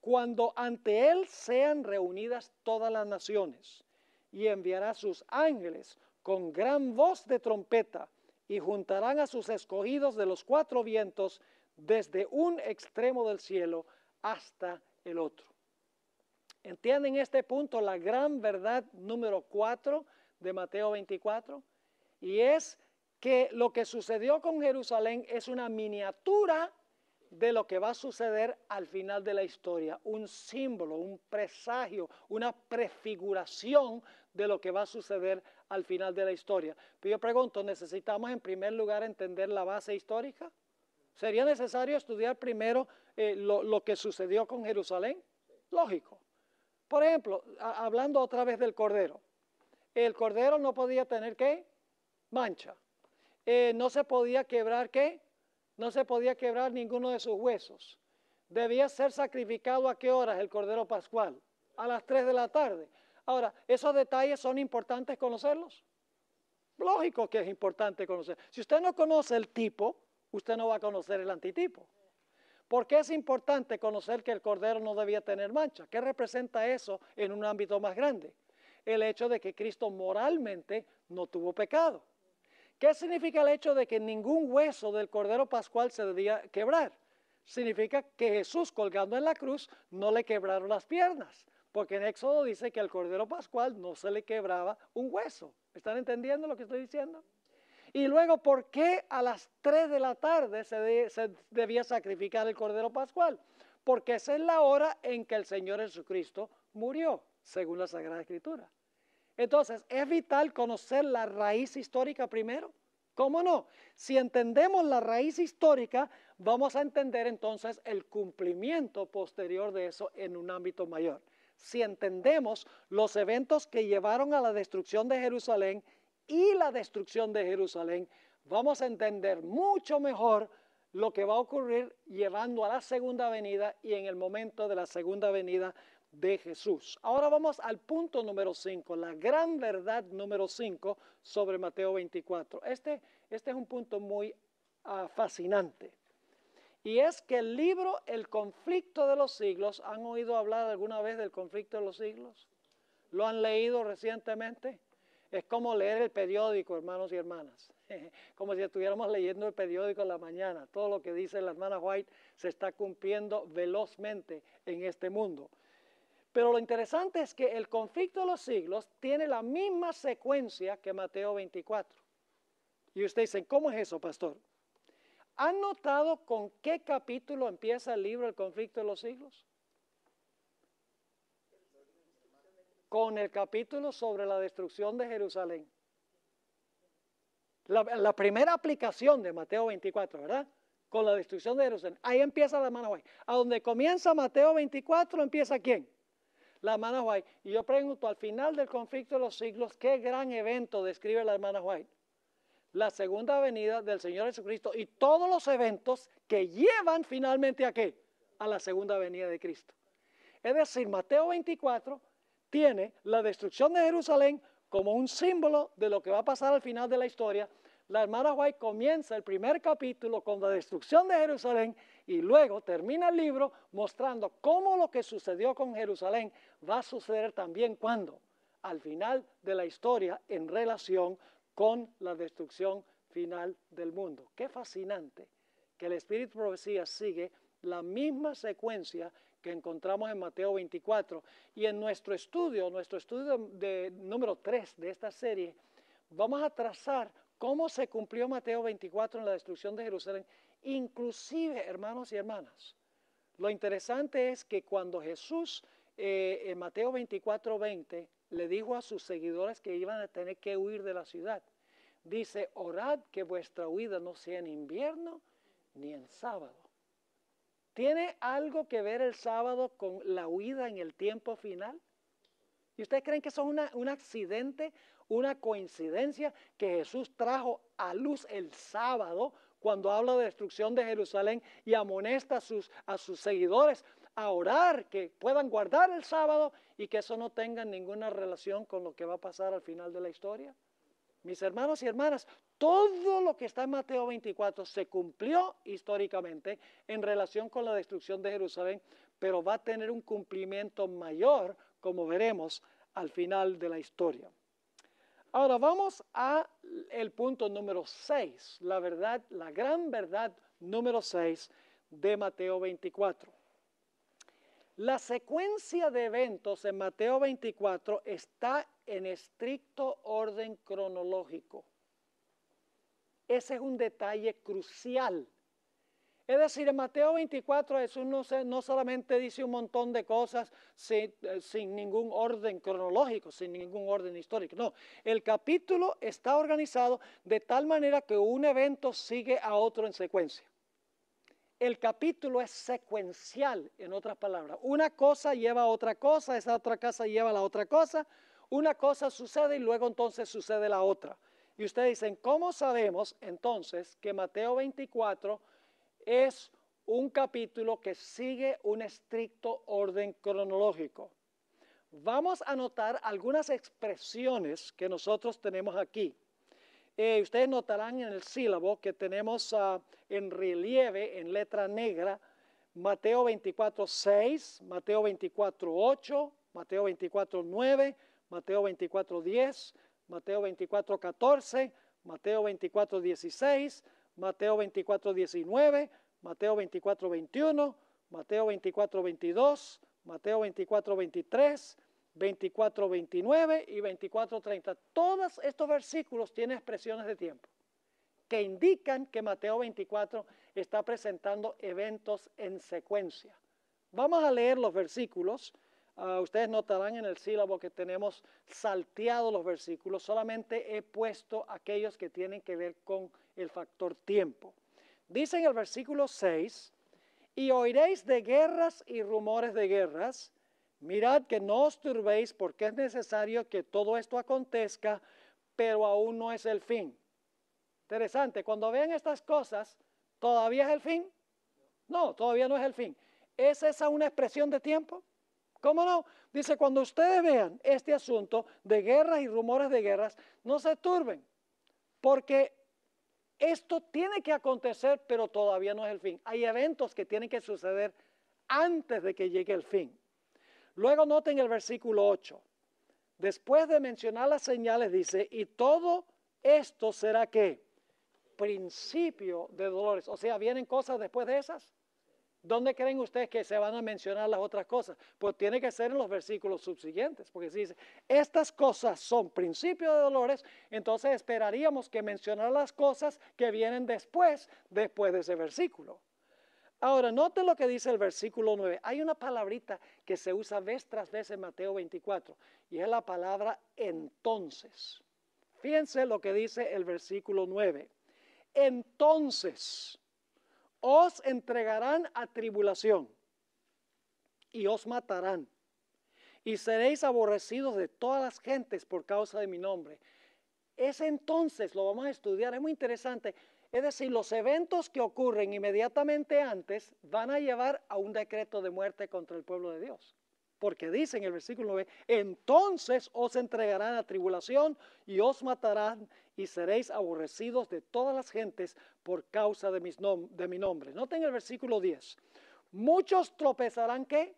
cuando ante Él sean reunidas todas las naciones, y enviará sus ángeles con gran voz de trompeta, y juntarán a sus escogidos de los 4 vientos, desde un extremo del cielo hasta el otro. ¿Entienden este punto? La gran verdad número 4 de Mateo 24, y es que lo que sucedió con Jerusalén es una miniatura de lo que va a suceder al final de la historia, un símbolo, un presagio, una prefiguración de lo que va a suceder al final de la historia. Pero yo pregunto, ¿necesitamos en primer lugar entender la base histórica? ¿Sería necesario estudiar primero lo que sucedió con Jerusalén? Lógico. Por ejemplo, hablando otra vez del Cordero. El Cordero no podía tener, ¿qué? Mancha. No se podía quebrar, ¿qué? No se podía quebrar ninguno de sus huesos. Debía ser sacrificado ¿a qué horas el Cordero Pascual? A las 3 de la tarde. Ahora, ¿esos detalles son importantes conocerlos? Lógico que es importante conocer. Si usted no conoce el tipo, usted no va a conocer el antitipo. ¿Por qué es importante conocer que el cordero no debía tener mancha? ¿Qué representa eso en un ámbito más grande? El hecho de que Cristo moralmente no tuvo pecado. ¿Qué significa el hecho de que ningún hueso del cordero pascual se debía quebrar? Significa que Jesús colgando en la cruz no le quebraron las piernas, porque en Éxodo dice que al cordero pascual no se le quebraba un hueso. ¿Están entendiendo lo que estoy diciendo? Y luego, ¿por qué a las 3 de la tarde se debía sacrificar el cordero pascual? Porque esa es la hora en que el Señor Jesucristo murió, según la Sagrada Escritura. Entonces, es vital conocer la raíz histórica primero. ¿Cómo no? Si entendemos la raíz histórica, vamos a entender entonces el cumplimiento posterior de eso en un ámbito mayor. Si entendemos los eventos que llevaron a la destrucción de Jerusalén y la destrucción de Jerusalén, vamos a entender mucho mejor lo que va a ocurrir llevando a la segunda venida y en el momento de la segunda venida de Jesús. Ahora vamos al punto número 5, la gran verdad número 5 sobre Mateo 24. Este es un punto muy fascinante. Y es que el libro El conflicto de los siglos, ¿han oído hablar alguna vez del conflicto de los siglos? ¿Lo han leído recientemente? Es como leer el periódico, hermanos y hermanas. Como si estuviéramos leyendo el periódico en la mañana. Todo lo que dice la hermana White se está cumpliendo velozmente en este mundo. Pero lo interesante es que el conflicto de los siglos tiene la misma secuencia que Mateo 24. Y ustedes dicen, ¿cómo es eso, pastor? ¿Han notado con qué capítulo empieza el libro El conflicto de los siglos? Con el capítulo sobre la destrucción de Jerusalén. La primera aplicación de Mateo 24, ¿verdad? Con la destrucción de Jerusalén. Ahí empieza la hermana White. A donde comienza Mateo 24, ¿empieza quién? La hermana White. Y yo pregunto, al final del conflicto de los siglos, ¿qué gran evento describe la hermana White? La segunda venida del Señor Jesucristo y todos los eventos que llevan finalmente ¿a qué? A la segunda venida de Cristo. Es decir, Mateo 24 tiene la destrucción de Jerusalén como un símbolo de lo que va a pasar al final de la historia. La hermana White comienza el primer capítulo con la destrucción de Jerusalén y luego termina el libro mostrando cómo lo que sucedió con Jerusalén va a suceder también cuando, al final de la historia en relación con la destrucción final del mundo. Qué fascinante que el Espíritu de Profecía sigue la misma secuencia que encontramos en Mateo 24. Y en nuestro estudio de número 3 de esta serie, vamos a trazar cómo se cumplió Mateo 24 en la destrucción de Jerusalén, inclusive, hermanos y hermanas. Lo interesante es que cuando Jesús, en Mateo 24, 20, le dijo a sus seguidores que iban a tener que huir de la ciudad, dice, orad que vuestra huida no sea en invierno ni en sábado. ¿Tiene algo que ver el sábado con la huida en el tiempo final? ¿Y ustedes creen que eso es un accidente, una coincidencia que Jesús trajo a luz el sábado cuando habla de destrucción de Jerusalén y amonesta a sus seguidores a orar que puedan guardar el sábado y que eso no tenga ninguna relación con lo que va a pasar al final de la historia? Mis hermanos y hermanas, todo lo que está en Mateo 24 se cumplió históricamente en relación con la destrucción de Jerusalén, pero va a tener un cumplimiento mayor, como veremos al final de la historia. Ahora vamos al punto número 6, la verdad, la gran verdad número 6 de Mateo 24. La secuencia de eventos en Mateo 24 está en estricto orden cronológico. Ese es un detalle crucial. Es decir, en Mateo 24 Jesús no solamente dice un montón de cosas sin ningún orden cronológico, sin ningún orden histórico. No, el capítulo está organizado de tal manera que un evento sigue a otro en secuencia. El capítulo es secuencial, en otras palabras. Una cosa lleva a otra cosa, esa otra cosa lleva a la otra cosa, una cosa sucede y luego entonces sucede la otra. Y ustedes dicen, ¿cómo sabemos entonces que Mateo 24 es un capítulo que sigue un estricto orden cronológico? vamos a notar algunas expresiones que nosotros tenemos aquí. Ustedes notarán en el sílabo que tenemos en relieve, en letra negra, Mateo 24:6, Mateo 24:8, Mateo 24:9, Mateo 24:10, Mateo 24:14, Mateo 24:16, Mateo 24:19, Mateo 24:21, Mateo 24:22, Mateo 24:23, 24:29 y 24:30. Todos estos versículos tienen expresiones de tiempo que indican que Mateo 24 está presentando eventos en secuencia. Vamos a leer los versículos. Ustedes notarán en el sílabo que tenemos salteado los versículos. Solamente he puesto aquellos que tienen que ver con el factor tiempo. Dice en el versículo 6, y oiréis de guerras y rumores de guerras. Mirad que no os turbéis, porque es necesario que todo esto acontezca, pero aún no es el fin. Interesante, cuando vean estas cosas, ¿todavía es el fin? No, todavía no es el fin. ¿Es esa una expresión de tiempo? ¿Cómo no? Dice, cuando ustedes vean este asunto de guerras y rumores de guerras, no se turben, porque esto tiene que acontecer, pero todavía no es el fin. Hay eventos que tienen que suceder antes de que llegue el fin. Luego noten el versículo 8. Después de mencionar las señales, dice, y todo esto será ¿qué? Principio de dolores. O sea, ¿vienen cosas después de esas? ¿Dónde creen ustedes que se van a mencionar las otras cosas? Pues tiene que ser en los versículos subsiguientes, porque si dice, estas cosas son principio de dolores, entonces esperaríamos que mencionara las cosas que vienen después de ese versículo. Ahora, noten lo que dice el versículo 9. Hay una palabrita que se usa vez tras vez en Mateo 24, y es la palabra entonces. Fíjense lo que dice el versículo 9. Entonces os entregarán a tribulación y os matarán, y seréis aborrecidos de todas las gentes por causa de mi nombre. Ese entonces lo vamos a estudiar, es muy interesante. Es decir, los eventos que ocurren inmediatamente antes van a llevar a un decreto de muerte contra el pueblo de Dios. Porque dice en el versículo 9, entonces os entregarán a tribulación y os matarán y seréis aborrecidos de todas las gentes por causa de mi nombre. Noten el versículo 10. Muchos tropezarán, ¿qué?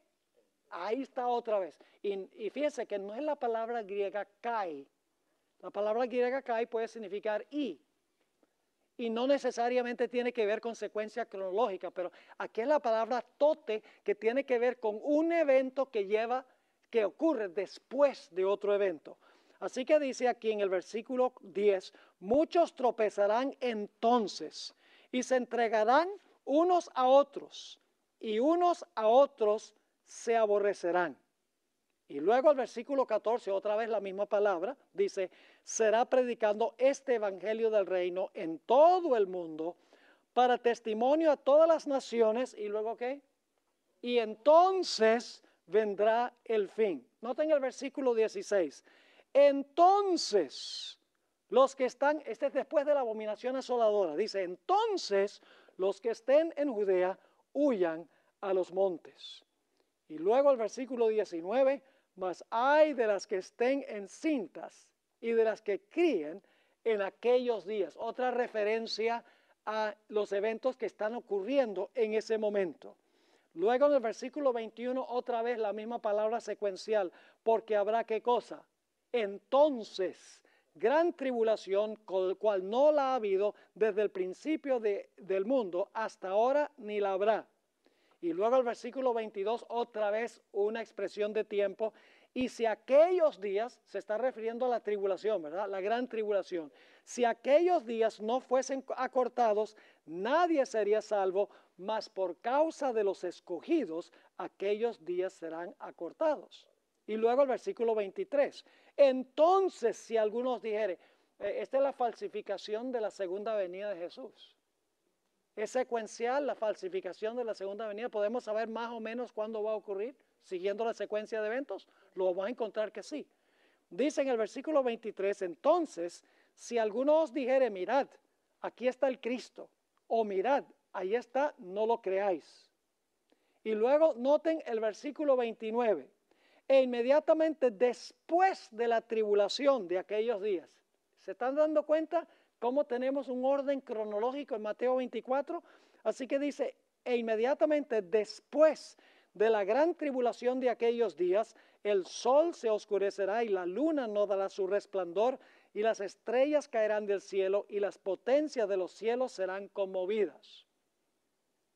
Ahí está otra vez. Y fíjense que no es la palabra griega kai. La palabra griega kai puede significar y no necesariamente tiene que ver con secuencia cronológica, pero aquí es la palabra tote, que tiene que ver con un evento que ocurre después de otro evento. Así que dice aquí en el versículo 10, muchos tropezarán entonces y se entregarán unos a otros, y unos a otros se aborrecerán. Y luego el versículo 14, otra vez la misma palabra, dice, será predicando este evangelio del reino en todo el mundo para testimonio a todas las naciones. ¿Y luego qué? Y entonces vendrá el fin. Noten el versículo 16. Entonces, los que están, este es después de la abominación asoladora, dice, entonces los que estén en Judea huyan a los montes. Y luego el versículo 19, mas hay de las que estén encintas y de las que críen en aquellos días. Otra referencia a los eventos que están ocurriendo en ese momento. Luego en el versículo 21, otra vez la misma palabra secuencial, porque habrá ¿qué cosa? Entonces, gran tribulación, cual no la ha habido desde el principio del mundo hasta ahora, ni la habrá. Y luego el versículo 22, otra vez una expresión de tiempo. Y si aquellos días, se está refiriendo a la tribulación, ¿verdad? La gran tribulación. Si aquellos días no fuesen acortados, nadie sería salvo, mas por causa de los escogidos, aquellos días serán acortados. Y luego el versículo 23. Entonces, si algunos dijere, esta es la falsificación de la segunda venida de Jesús. Es secuencial la falsificación de la segunda venida. ¿Podemos saber más o menos cuándo va a ocurrir? Siguiendo la secuencia de eventos, lo vamos a encontrar que sí. Dice en el versículo 23, entonces, si alguno os dijere, mirad, aquí está el Cristo, o mirad, ahí está, no lo creáis. Y luego noten el versículo 29. e inmediatamente después de la tribulación de aquellos días. ¿Se están dando cuenta cómo tenemos un orden cronológico en Mateo 24? Así que dice, e inmediatamente después de la gran tribulación de aquellos días, el sol se oscurecerá y la luna no dará su resplandor, y las estrellas caerán del cielo y las potencias de los cielos serán conmovidas.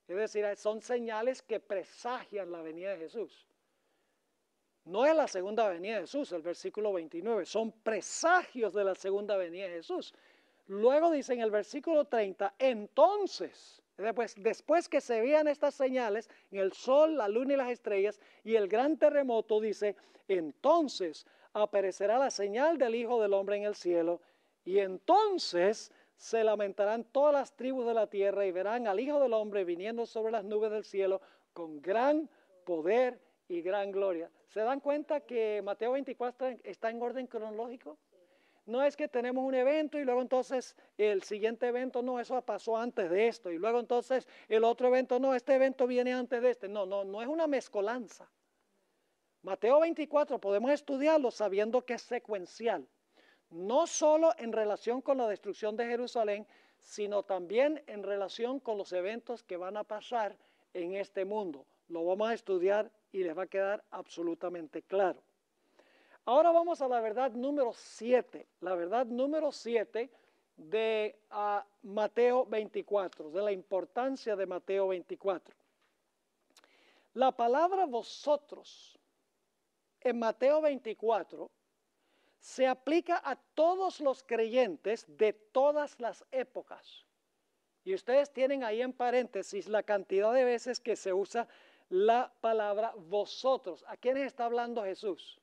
Es decir, son señales que presagian la venida de Jesús. No es la segunda venida de Jesús, el versículo 29, son presagios de la segunda venida de Jesús. Luego dice en el versículo 30, entonces, después que se vean estas señales, en el sol, la luna y las estrellas, y el gran terremoto, dice, entonces aparecerá la señal del Hijo del Hombre en el cielo, y entonces se lamentarán todas las tribus de la tierra y verán al Hijo del Hombre viniendo sobre las nubes del cielo con gran poder y gran gloria. ¿Se dan cuenta que Mateo 24 está en orden cronológico? No es que tenemos un evento y luego entonces el siguiente evento, no, eso pasó antes de esto, y luego entonces el otro evento, no, este evento viene antes de este. No es una mezcolanza. Mateo 24 podemos estudiarlo sabiendo que es secuencial, no solo en relación con la destrucción de Jerusalén, sino también en relación con los eventos que van a pasar en este mundo. Lo vamos a estudiar y les va a quedar absolutamente claro. Ahora vamos a la verdad número 7, la verdad número 7 de Mateo 24, de la importancia de Mateo 24. La palabra vosotros en Mateo 24 se aplica a todos los creyentes de todas las épocas. Y ustedes tienen ahí en paréntesis la cantidad de veces que se usa la palabra vosotros. ¿A quiénes está hablando Jesús?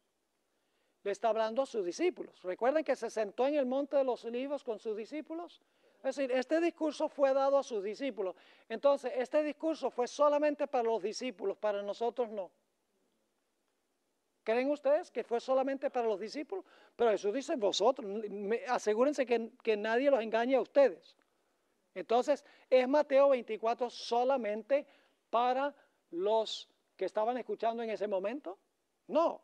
Le está hablando a sus discípulos. ¿Recuerden que se sentó en el monte de los olivos con sus discípulos? Es decir, este discurso fue dado a sus discípulos. Entonces, este discurso fue solamente para los discípulos, para nosotros no. ¿Creen ustedes que fue solamente para los discípulos? Pero Jesús dice, vosotros, asegúrense que nadie los engañe a ustedes. Entonces, ¿es Mateo 24 solamente para los que estaban escuchando en ese momento? No.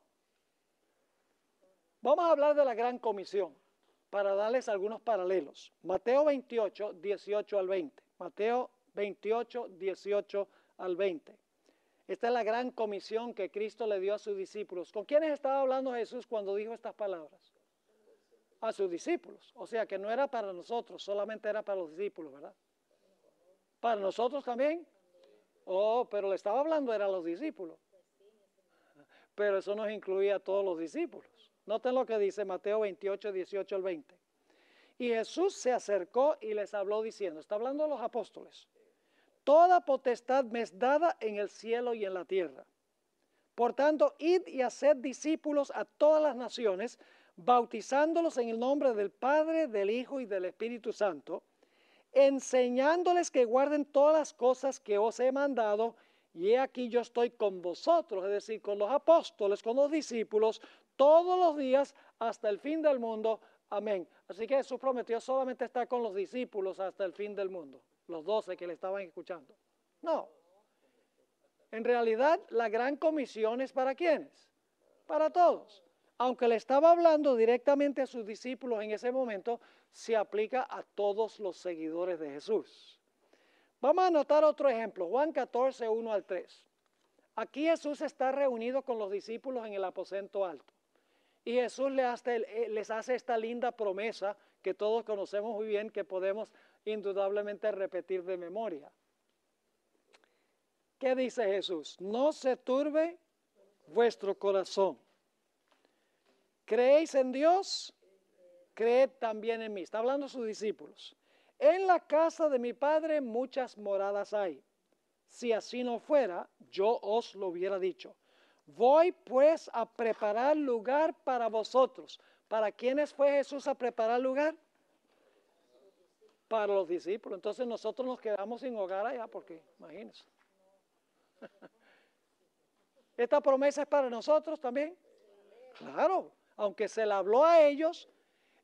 Vamos a hablar de la Gran Comisión para darles algunos paralelos. Mateo 28, 18 al 20. Mateo 28, 18 al 20. Esta es la Gran Comisión que Cristo le dio a sus discípulos. ¿Con quiénes estaba hablando Jesús cuando dijo estas palabras? A sus discípulos. O sea que no era para nosotros, solamente era para los discípulos, ¿verdad? ¿Para nosotros también? Oh, pero le estaba hablando era a los discípulos. Pero eso nos incluía a todos los discípulos. Noten lo que dice Mateo 28, 18 al 20. Y Jesús se acercó y les habló diciendo, está hablando de los apóstoles, toda potestad me es dada en el cielo y en la tierra. Por tanto, id y haced discípulos a todas las naciones, bautizándolos en el nombre del Padre, del Hijo y del Espíritu Santo, enseñándoles que guarden todas las cosas que os he mandado, y he aquí yo estoy con vosotros, es decir, con los apóstoles, con los discípulos, todos los días hasta el fin del mundo. Amén. Así que Jesús prometió solamente estar con los discípulos hasta el fin del mundo, los 12 que le estaban escuchando. No. En realidad, la gran comisión es ¿para quiénes? Para todos. Aunque le estaba hablando directamente a sus discípulos en ese momento, se aplica a todos los seguidores de Jesús. Vamos a anotar otro ejemplo, Juan 14, 1 al 3. Aquí Jesús está reunido con los discípulos en el aposento alto. Y Jesús les hace esta linda promesa que todos conocemos muy bien, que podemos indudablemente repetir de memoria. ¿Qué dice Jesús? No se turbe vuestro corazón. ¿Creéis en Dios? Creed también en mí. Está hablando a sus discípulos. En la casa de mi Padre muchas moradas hay. Si así no fuera, yo os lo hubiera dicho. Voy pues a preparar lugar para vosotros. ¿Para quiénes fue Jesús a preparar lugar? Para los discípulos. Entonces nosotros nos quedamos sin hogar allá porque, imagínense. ¿Esta promesa es para nosotros también? Claro, aunque se la habló a ellos,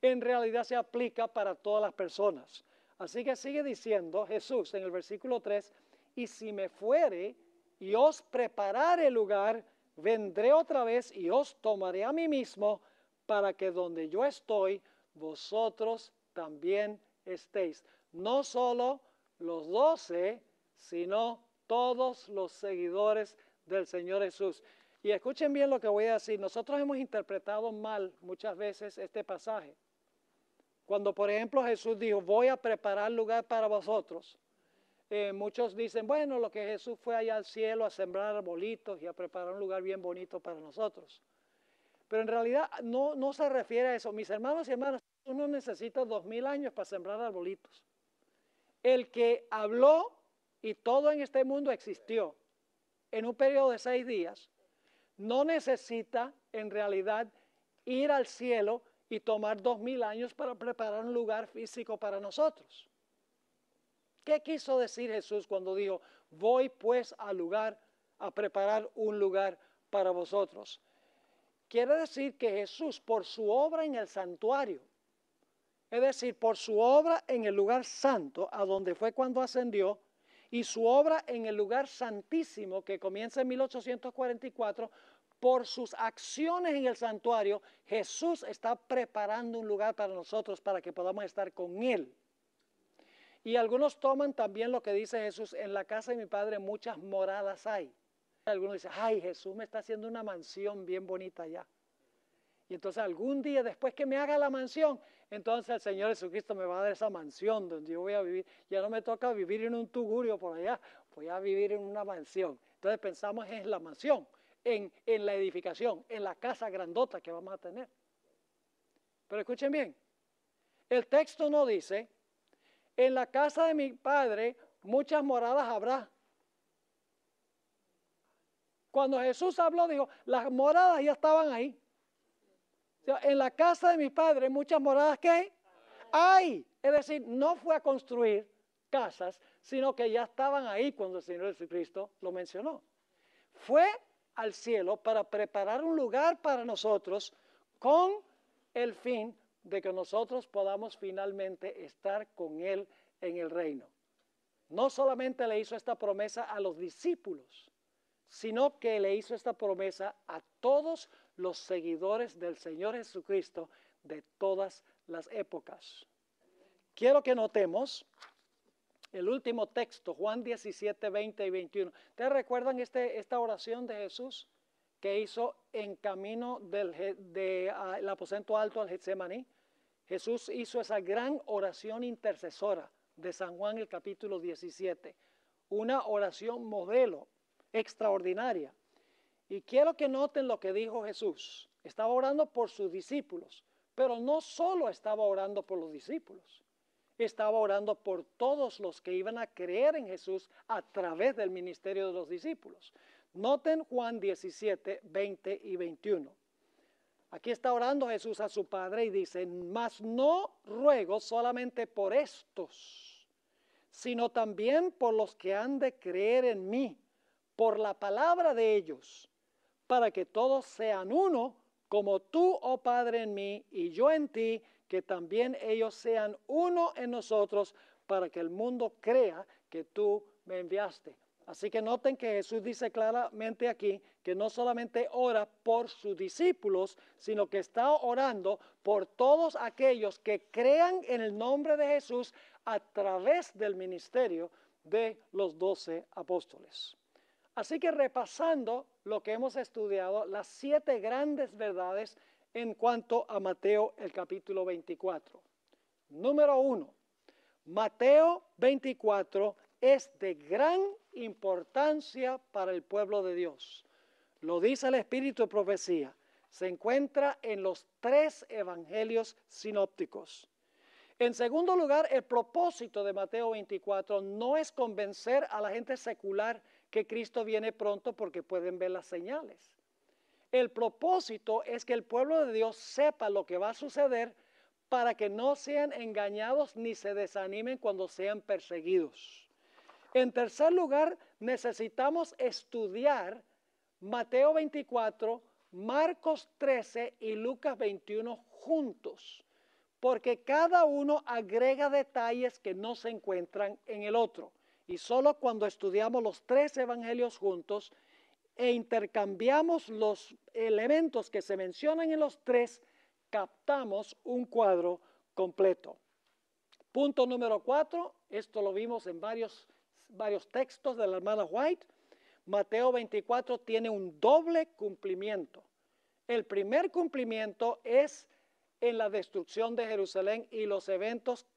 en realidad se aplica para todas las personas. Así que sigue diciendo Jesús en el versículo 3, y si me fuere y os preparare lugar, vendré otra vez y os tomaré a mí mismo, para que donde yo estoy, vosotros también estéis. No solo los 12, sino todos los seguidores del Señor Jesús. Y escuchen bien lo que voy a decir. Nosotros hemos interpretado mal muchas veces este pasaje. Cuando, por ejemplo, Jesús dijo, voy a preparar lugar para vosotros. Muchos dicen, bueno, lo que Jesús fue allá al cielo a sembrar arbolitos y a preparar un lugar bien bonito para nosotros. Pero en realidad no se refiere a eso. Mis hermanos y hermanas, uno necesita 2000 años para sembrar arbolitos. El que habló y todo en este mundo existió en un periodo de 6 días, no necesita en realidad ir al cielo y tomar 2000 años para preparar un lugar físico para nosotros. ¿Qué quiso decir Jesús cuando dijo, voy pues al lugar a preparar un lugar para vosotros? Quiere decir que Jesús, por su obra en el santuario, es decir, por su obra en el lugar santo, a donde fue cuando ascendió, y su obra en el lugar santísimo, que comienza en 1844, por sus acciones en el santuario, Jesús está preparando un lugar para nosotros para que podamos estar con Él. Y algunos toman también lo que dice Jesús, en la casa de mi Padre muchas moradas hay. Algunos dicen, ay, Jesús me está haciendo una mansión bien bonita allá. Y entonces algún día después que me haga la mansión, entonces el Señor Jesucristo me va a dar esa mansión donde yo voy a vivir. Ya no me toca vivir en un tugurio por allá, voy a vivir en una mansión. Entonces pensamos en la mansión, en la edificación, en la casa grandota que vamos a tener. Pero escuchen bien, el texto no dice, en la casa de mi Padre muchas moradas habrá. Cuando Jesús habló, dijo, las moradas ya estaban ahí. O sea, en la casa de mi Padre muchas moradas que hay. Es decir, no fue a construir casas, sino que ya estaban ahí cuando el Señor Jesucristo lo mencionó. Fue al cielo para preparar un lugar para nosotros con el fin de que nosotros podamos finalmente estar con Él en el reino. No solamente le hizo esta promesa a los discípulos, sino que le hizo esta promesa a todos los seguidores del Señor Jesucristo de todas las épocas. Quiero que notemos el último texto, Juan 17, 20 y 21. ¿Ustedes recuerdan esta oración de Jesús que hizo en camino del aposento alto al Getsemaní? Jesús hizo esa gran oración intercesora de San Juan, el capítulo 17. Una oración modelo, extraordinaria. Y quiero que noten lo que dijo Jesús. Estaba orando por sus discípulos, pero no solo estaba orando por los discípulos. Estaba orando por todos los que iban a creer en Jesús a través del ministerio de los discípulos. Noten Juan 17, 20 y 21. Aquí está orando Jesús a su Padre y dice, mas no ruego solamente por estos, sino también por los que han de creer en mí, por la palabra de ellos, para que todos sean uno, como tú, oh Padre, en mí y yo en ti, que también ellos sean uno en nosotros, para que el mundo crea que tú me enviaste. Así que noten que Jesús dice claramente aquí que no solamente ora por sus discípulos, sino que está orando por todos aquellos que crean en el nombre de Jesús a través del ministerio de los 12 apóstoles. Así que repasando lo que hemos estudiado, las 7 grandes verdades en cuanto a Mateo el capítulo 24. Número 1, Mateo 24 es de gran importancia para el pueblo de Dios. Lo dice el Espíritu de Profecía. Se encuentra en los 3 evangelios sinópticos. En segundo lugar, el propósito de Mateo 24 no es convencer a la gente secular que Cristo viene pronto porque pueden ver las señales. El propósito es que el pueblo de Dios sepa lo que va a suceder para que no sean engañados ni se desanimen cuando sean perseguidos. En tercer lugar, necesitamos estudiar Mateo 24, Marcos 13 y Lucas 21 juntos, porque cada uno agrega detalles que no se encuentran en el otro. Y solo cuando estudiamos los 3 evangelios juntos, e intercambiamos los elementos que se mencionan en los tres, captamos un cuadro completo. Punto número 4, esto lo vimos en varios textos de la hermana White. Mateo 24 tiene un doble cumplimiento. El primer cumplimiento es en la destrucción de Jerusalén y los eventos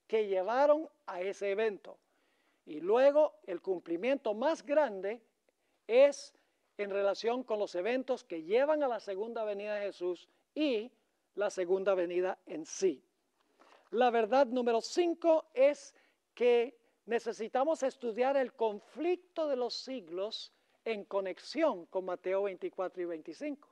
que llevaron a ese evento. Y luego el cumplimiento más grande es en relación con los eventos que llevan a la segunda venida de Jesús y la segunda venida en sí. La verdad número 5 es que necesitamos estudiar el conflicto de los siglos en conexión con Mateo 24 y 25.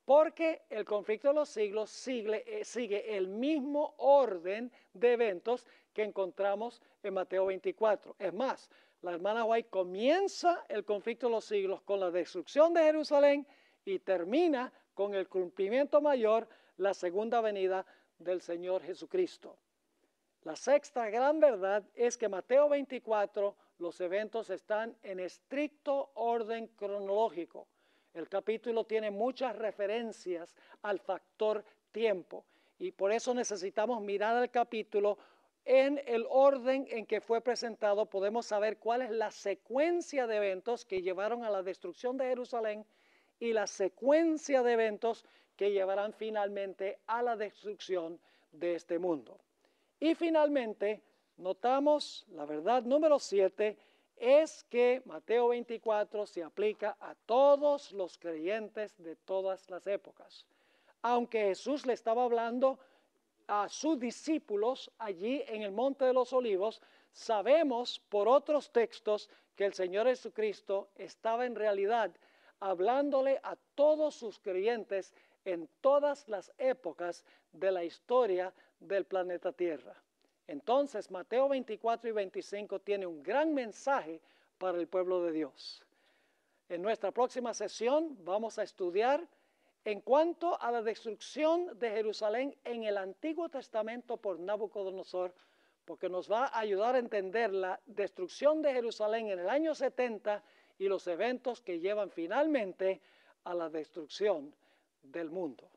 Porque el conflicto de los siglos sigue el mismo orden de eventos que encontramos en Mateo 24. Es más, la hermana White comienza el conflicto de los siglos con la destrucción de Jerusalén y termina con el cumplimiento mayor, la segunda venida del Señor Jesucristo. La sexta gran verdad es que Mateo 24, los eventos están en estricto orden cronológico. El capítulo tiene muchas referencias al factor tiempo y por eso necesitamos mirar el capítulo en el orden en que fue presentado. Podemos saber cuál es la secuencia de eventos que llevaron a la destrucción de Jerusalén y la secuencia de eventos que llevarán finalmente a la destrucción de este mundo. Y finalmente, notamos la verdad número 7, es que Mateo 24 se aplica a todos los creyentes de todas las épocas. Aunque Jesús le estaba hablando a sus discípulos allí en el Monte de los Olivos, sabemos por otros textos que el Señor Jesucristo estaba en realidad hablándole a todos sus creyentes en todas las épocas de la historia del planeta Tierra. Entonces, Mateo 24 y 25 tiene un gran mensaje para el pueblo de Dios. En nuestra próxima sesión vamos a estudiar en cuanto a la destrucción de Jerusalén en el Antiguo Testamento por Nabucodonosor, porque nos va a ayudar a entender la destrucción de Jerusalén en el año 70 y los eventos que llevan finalmente a la destrucción del mundo.